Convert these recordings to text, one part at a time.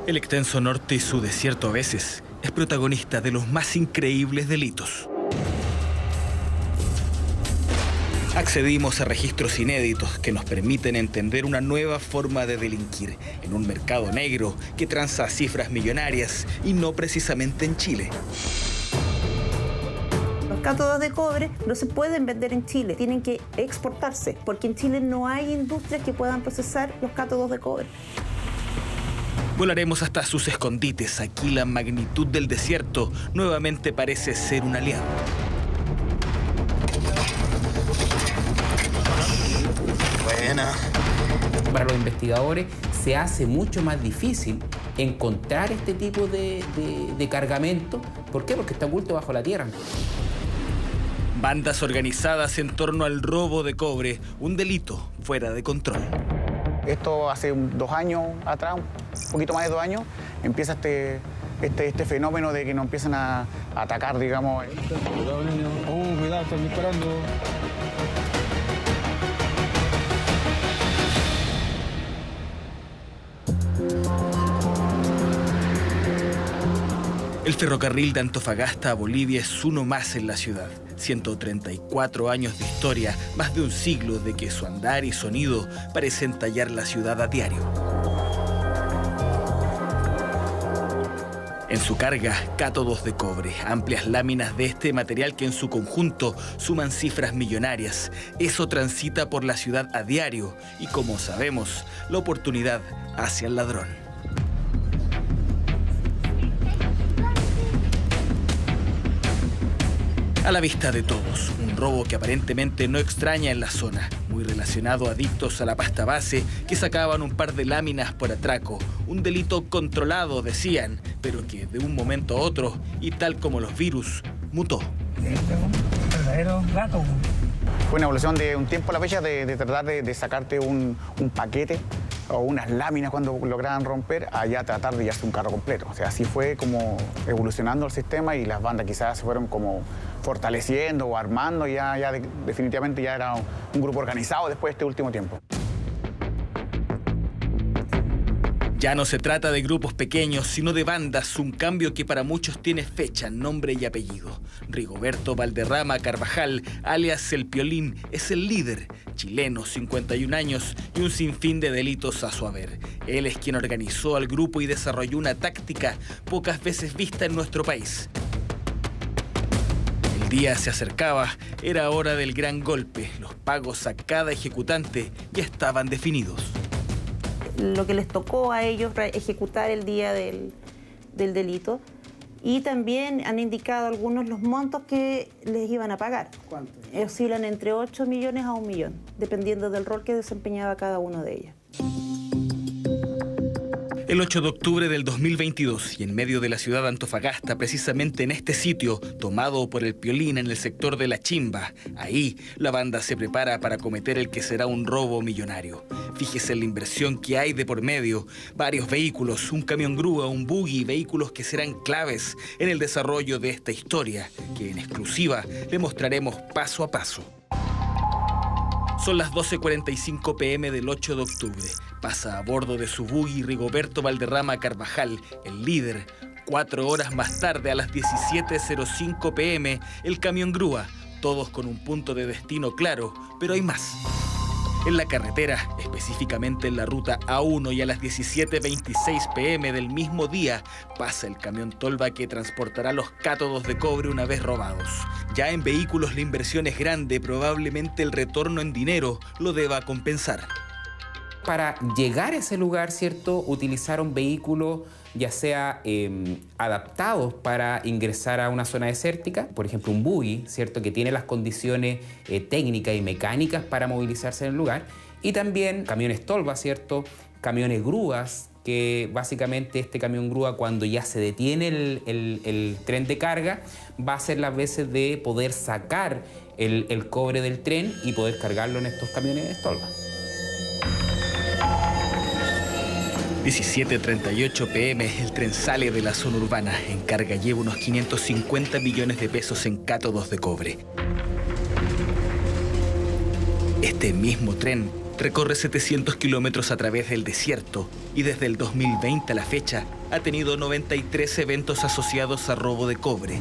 El extenso norte y su desierto a veces es protagonista de los más increíbles delitos. Accedimos a registros inéditos que nos permiten entender una nueva forma de delinquir en un mercado negro que transa cifras millonarias y no precisamente en Chile. Los cátodos de cobre no se pueden vender en Chile, tienen que exportarse, porque en Chile no hay industrias que puedan procesar los cátodos de cobre. Volaremos hasta sus escondites. Aquí la magnitud del desierto nuevamente parece ser un aliado. Buena. Para los investigadores se hace mucho más difícil encontrar este tipo de cargamento. ¿Por qué? Porque está oculto bajo la tierra. Bandas organizadas en torno al robo de cobre, un delito fuera de control. Esto hace 2 años atrás, un poquito más de 2 años, empieza este fenómeno de que nos empiezan a atacar, digamos. Cuidado, niño. Cuidado, están disparando. El ferrocarril de Antofagasta a Bolivia es uno más en la ciudad. 134 años de historia, más de un siglo de que su andar y sonido parecen tallar la ciudad a diario. En su carga, cátodos de cobre, amplias láminas de este material que en su conjunto suman cifras millonarias. Eso transita por la ciudad a diario y, como sabemos, la oportunidad hacia el ladrón. A la vista de todos, un robo que aparentemente no extraña en la zona, muy relacionado a adictos a la pasta base que sacaban un par de láminas por atraco, un delito controlado, decían, pero que de un momento a otro, y tal como los virus, mutó. Verdadero gato. Fue una evolución de un tiempo a la fecha de tratar de sacarte un paquete o unas láminas cuando lograban romper, a ya tratar de llevarse un carro completo. O sea, así fue como evolucionando el sistema y las bandas quizás se fueron como fortaleciendo o armando, definitivamente ya era un grupo organizado después de este último tiempo. Ya no se trata de grupos pequeños, sino de bandas, un cambio que para muchos tiene fecha, nombre y apellido. Rigoberto Valderrama Carvajal, alias El Piolín, es el líder, chileno, 51 años y un sinfín de delitos a su haber. Él es quien organizó al grupo y desarrolló una táctica pocas veces vista en nuestro país. El día se acercaba, era hora del gran golpe. Los pagos a cada ejecutante ya estaban definidos. Lo que les tocó a ellos ejecutar el día del delito, y también han indicado algunos los montos que les iban a pagar. ¿Cuánto? Oscilan entre 8 millones a 1 millón, dependiendo del rol que desempeñaba cada uno de ellos. El 8 de octubre del 2022, y en medio de la ciudad de Antofagasta, precisamente en este sitio, tomado por el Piolín en el sector de La Chimba, ahí la banda se prepara para cometer el que será un robo millonario. Fíjese en la inversión que hay de por medio, varios vehículos, un camión grúa, un buggy, vehículos que serán claves en el desarrollo de esta historia, que en exclusiva le mostraremos paso a paso. Son las 12:45 p.m. del 8 de octubre. Pasa a bordo de su buggy Rigoberto Valderrama Carvajal, el líder. 4 horas más tarde, a las 17:05 p.m., el camión grúa. Todos con un punto de destino claro, pero hay más. En la carretera, específicamente en la ruta A1, y a las 17:26 p.m. del mismo día, pasa el camión tolva que transportará los cátodos de cobre una vez robados. Ya en vehículos la inversión es grande, probablemente el retorno en dinero lo deba compensar. Para llegar a ese lugar, ¿cierto?, utilizaron vehículos ya sea adaptados para ingresar a una zona desértica, por ejemplo un buggy, ¿cierto?, que tiene las condiciones técnicas y mecánicas para movilizarse en el lugar, y también camiones tolva, ¿cierto?, camiones grúas, que básicamente este camión grúa, cuando ya se detiene el tren de carga, va a ser las veces de poder sacar el cobre del tren y poder cargarlo en estos camiones tolva. 17:38 p.m. el tren sale de la zona urbana. En carga lleva unos 550 millones de pesos en cátodos de cobre. Este mismo tren recorre 700 kilómetros a través del desierto y desde el 2020 a la fecha ha tenido 93 eventos asociados a robo de cobre.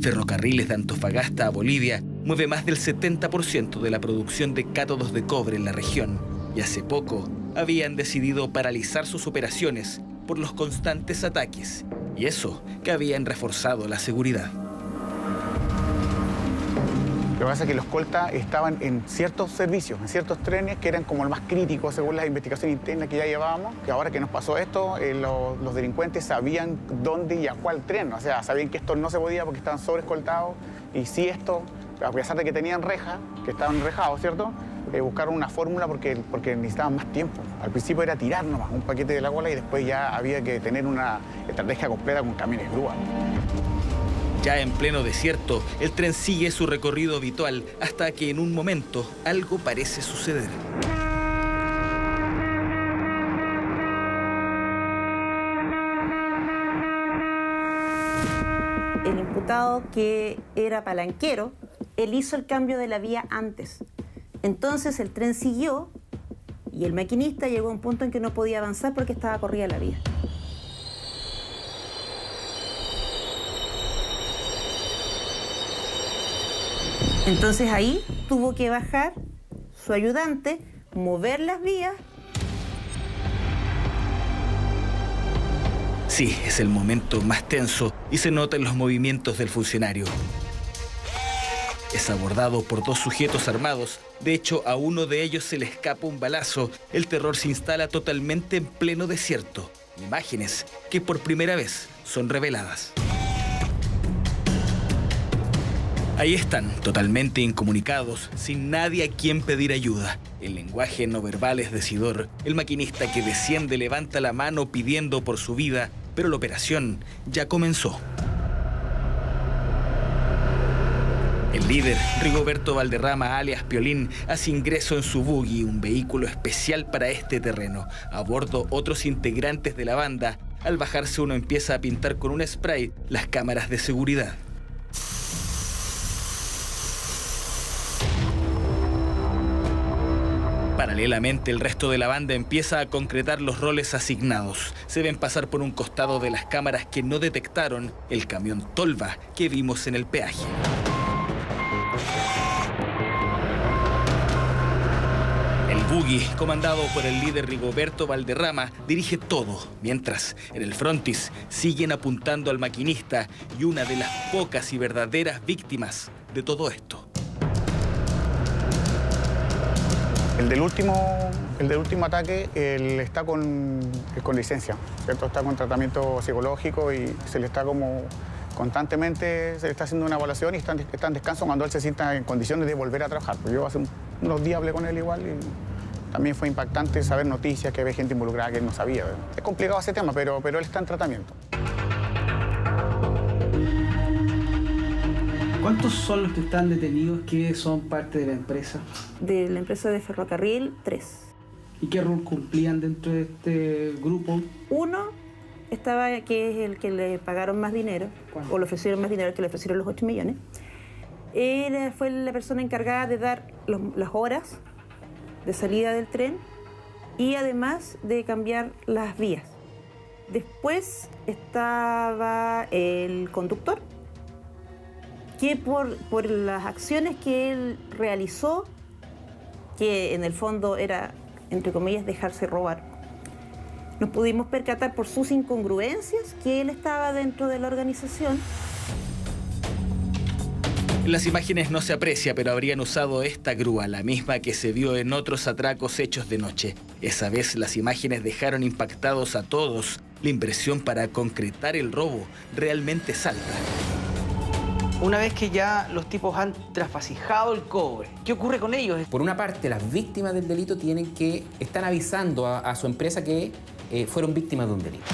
Ferrocarriles de Antofagasta a Bolivia mueve más del 70% de la producción de cátodos de cobre en la región y hace poco habían decidido paralizar sus operaciones por los constantes ataques, y eso que habían reforzado la seguridad. Lo que pasa es que los escoltas estaban en ciertos servicios, en ciertos trenes que eran como el más crítico según las investigaciones internas que ya llevábamos, que ahora que nos pasó esto, los delincuentes sabían dónde y a cuál tren, o sea, sabían que esto no se podía porque estaban sobreescoltados, y sí esto, a pesar de que tenían rejas, que estaban enrejados, ¿cierto?, buscaron una fórmula porque necesitaban más tiempo. Al principio era tirar nomás un paquete de la cola y después ya había que tener una estrategia completa con camiones grúa. Ya en pleno desierto, el tren sigue su recorrido habitual hasta que en un momento algo parece suceder. El imputado, que era palanquero, él hizo el cambio de la vía antes. Entonces el tren siguió y el maquinista llegó a un punto en que no podía avanzar porque estaba corrida la vía. Entonces ahí tuvo que bajar su ayudante, mover las vías. Sí, es el momento más tenso y se nota en los movimientos del funcionario. Es abordado por dos sujetos armados. De hecho, a uno de ellos se le escapa un balazo. El terror se instala totalmente en pleno desierto. Imágenes que por primera vez son reveladas. Ahí están, totalmente incomunicados, sin nadie a quien pedir ayuda. El lenguaje no verbal es decidor. El maquinista que desciende levanta la mano pidiendo por su vida, pero la operación ya comenzó. El líder, Rigoberto Valderrama, alias Piolín, hace ingreso en su buggy, un vehículo especial para este terreno. A bordo, otros integrantes de la banda. Al bajarse, uno empieza a pintar con un spray las cámaras de seguridad. Paralelamente, el resto de la banda empieza a concretar los roles asignados. Se ven pasar por un costado de las cámaras que no detectaron el camión Tolva que vimos en el peaje. El buggy, comandado por el líder Rigoberto Valderrama, dirige todo, mientras en el frontis siguen apuntando al maquinista y una de las pocas y verdaderas víctimas de todo esto. El del último ataque, él está con licencia, ¿cierto? Está con tratamiento psicológico y se le está como constantemente, se le está haciendo una evaluación y está en descanso cuando él se sienta en condiciones de volver a trabajar. Pues yo hace unos días hablé con él igual y también fue impactante saber noticias, que había gente involucrada que él no sabía. Es complicado ese tema, pero él está en tratamiento. ¿Cuántos son los que están detenidos que son parte de la empresa? De la empresa de ferrocarril, 3. ¿Y qué rol cumplían dentro de este grupo? Uno estaba, que es el que le pagaron más dinero, ¿cuánto? o le ofrecieron más dinero, que le ofrecieron los 8 millones. Él fue la persona encargada de dar las horas de salida del tren y además de cambiar las vías. Después estaba el conductor, que por las acciones que él realizó, que en el fondo era, entre comillas, dejarse robar, nos pudimos percatar por sus incongruencias que él estaba dentro de la organización. En las imágenes no se aprecia, pero habrían usado esta grúa, la misma que se vio en otros atracos hechos de noche. Esa vez las imágenes dejaron impactados a todos. La impresión para concretar el robo realmente salta. Una vez que ya los tipos han trasvasijado el cobre, ¿qué ocurre con ellos? Por una parte, las víctimas del delito están avisando a su empresa que fueron víctimas de un delito.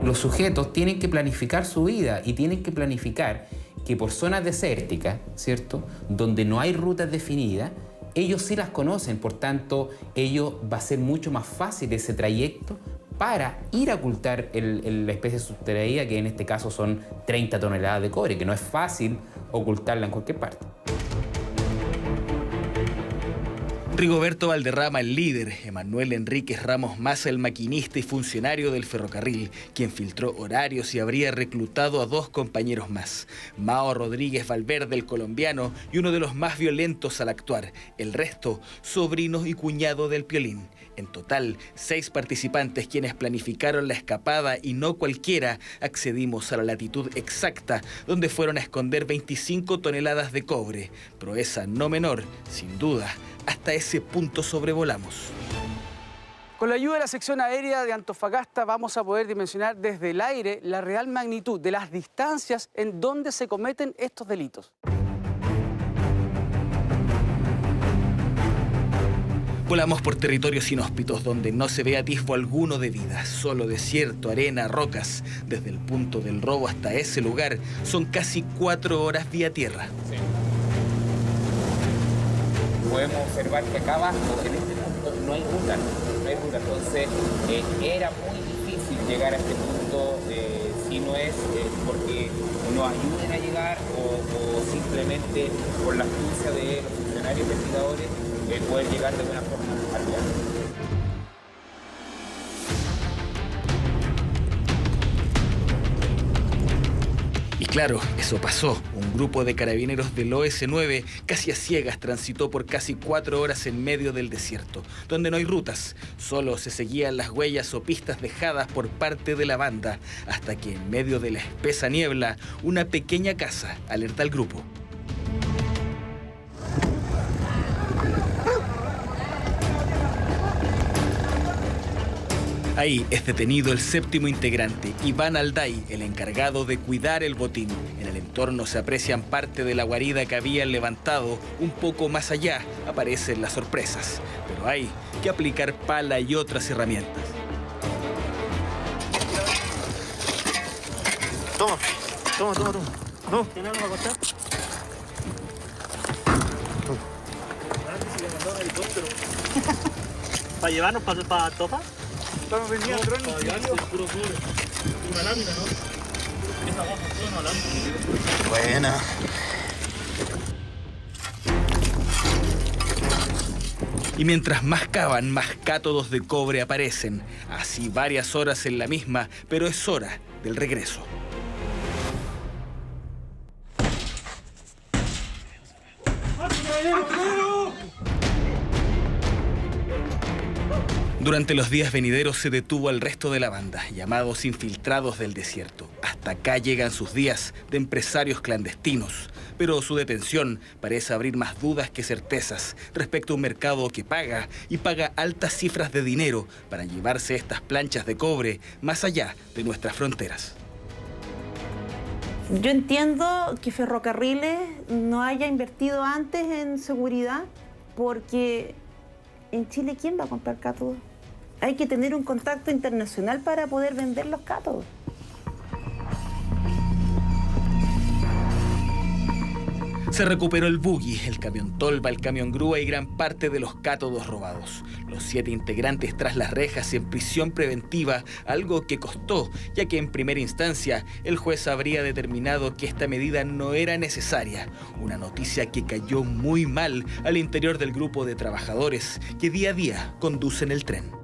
Los sujetos tienen que planificar su vida y tienen que planificar que por zonas desérticas, ¿cierto?, donde no hay rutas definidas, ellos sí las conocen, por tanto, va a ser mucho más fácil ese trayecto para ir a ocultar la especie sustraída, que en este caso son 30 toneladas de cobre, que no es fácil ocultarla en cualquier parte. Rigoberto Valderrama, el líder, Emanuel Enríquez Ramos Maza, el maquinista y funcionario del ferrocarril, quien filtró horarios y habría reclutado a 2 compañeros más. Mao Rodríguez Valverde, el colombiano, y uno de los más violentos al actuar. El resto, sobrinos y cuñado del Piolín. En total, 6 participantes quienes planificaron la escapada y no cualquiera, accedimos a la latitud exacta donde fueron a esconder 25 toneladas de cobre. Proeza no menor, sin duda. Hasta ese punto sobrevolamos. Con la ayuda de la sección aérea de Antofagasta vamos a poder dimensionar desde el aire la real magnitud de las distancias en donde se cometen estos delitos. Volamos por territorios inhóspitos donde no se ve atisbo alguno de vida, solo desierto, arena, rocas. Desde el punto del robo hasta ese lugar son casi 4 horas vía tierra. Sí. Podemos observar que acá abajo, en este punto, no hay ruta, entonces era muy difícil llegar a este punto si no es porque nos ayuden a llegar o simplemente por la astucia de los funcionarios investigadores poder llegar de buena forma al lugar. Y claro, eso pasó. Un grupo de carabineros del OS9 casi a ciegas transitó por casi 4 horas en medio del desierto, donde no hay rutas, solo se seguían las huellas o pistas dejadas por parte de la banda, hasta que en medio de la espesa niebla, una pequeña casa alerta al grupo. Ahí es detenido el 7º integrante, Iván Alday, el encargado de cuidar el botín. En el entorno se aprecian parte de la guarida que habían levantado. Un poco más allá aparecen las sorpresas, pero hay que aplicar pala y otras herramientas. Toma. No. ¿Tiene algo a contar? ¿Para llevarnos para Topa? Estamos vendiendo drones. Para llevarse el puro cobre. Una lámina, ¿no? Esa abajo, una lámina. Buena. Y mientras más cavan, más cátodos de cobre aparecen. Así varias horas en la misma, pero es hora del regreso. Durante los días venideros se detuvo al resto de la banda, llamados infiltrados del desierto. Hasta acá llegan sus días de empresarios clandestinos. Pero su detención parece abrir más dudas que certezas respecto a un mercado que paga y paga altas cifras de dinero para llevarse estas planchas de cobre más allá de nuestras fronteras. Yo entiendo que Ferrocarriles no haya invertido antes en seguridad porque en Chile, ¿quién va a comprar cátodos? Hay que tener un contacto internacional para poder vender los cátodos. Se recuperó el buggy, el camión tolva, el camión grúa y gran parte de los cátodos robados. Los 7 integrantes tras las rejas en prisión preventiva, algo que costó, ya que en primera instancia el juez habría determinado que esta medida no era necesaria. Una noticia que cayó muy mal al interior del grupo de trabajadores que día a día conducen el tren.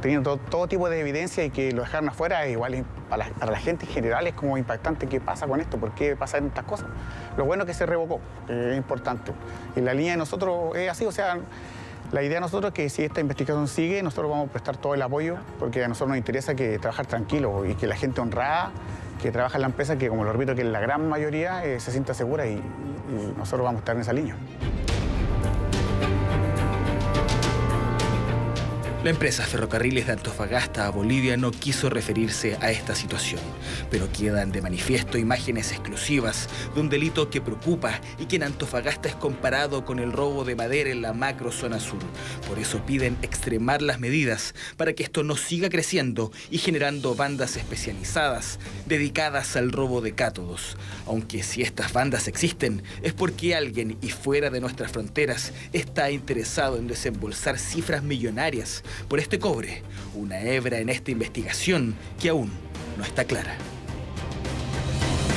Teniendo todo tipo de evidencia y que lo dejaron afuera, igual para la gente en general es como impactante qué pasa con esto, por qué pasan estas cosas. Lo bueno es que se revocó, es importante. Y la línea de nosotros es así, o sea, la idea de nosotros es que si esta investigación sigue, nosotros vamos a prestar todo el apoyo, porque a nosotros nos interesa que trabajar tranquilo y que la gente honrada que trabaja en la empresa, que como lo repito, que la gran mayoría se sienta segura y nosotros vamos a estar en esa línea. La empresa Ferrocarriles de Antofagasta a Bolivia no quiso referirse a esta situación, pero quedan de manifiesto imágenes exclusivas de un delito que preocupa y que en Antofagasta es comparado con el robo de madera en la macro zona sur. Por eso piden extremar las medidas para que esto no siga creciendo y generando bandas especializadas dedicadas al robo de cátodos. Aunque si estas bandas existen, es porque alguien y fuera de nuestras fronteras está interesado en desembolsar cifras millonarias por este cobre, una hebra en esta investigación que aún no está clara.